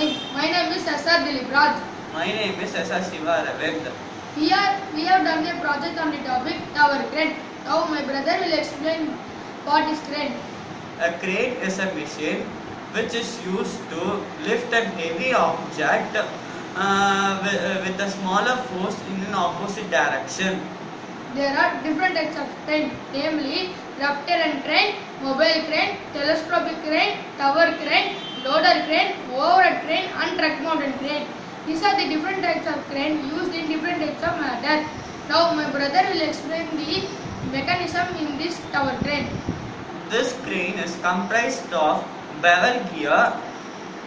morning. My name is S.R. Dilip Raj. My name is S.R. Shiva Raved. Here we have done a project on the topic tower crane. Now my brother will explain what is crane. A crane is a machine which is used to lift a heavy object with a smaller force in an opposite direction. There are different types of crane, namely rough terrain crane, mobile crane, telescopic crane, tower crane, loader crane, overhead crane and truck mounted crane. These are the different types of crane used in different types of matter. Now my brother will explain the mechanism in this tower crane. This crane is comprised of bevel gear,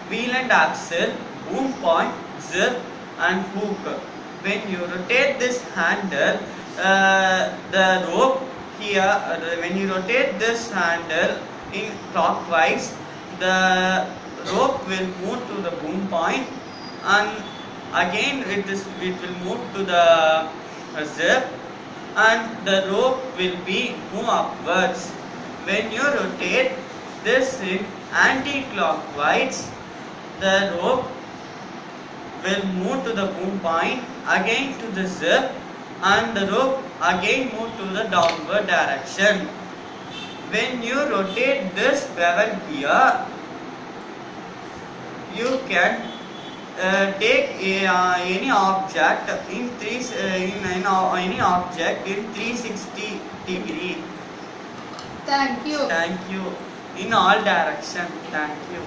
wheel and axle, boom point, zip and hook. When you rotate this handle, the rope here, when you rotate this handle in clockwise, the rope will move to the boom point, and again it will move to the zip, and the rope will be move upwards. When you rotate this in anti-clockwise, the rope will move to the boom point, again to the zip, and the rope again move to the downward direction. When you rotate this bevel gear, you can take any object in 360 degree. Thank you. Thank you. In all direction. Thank you.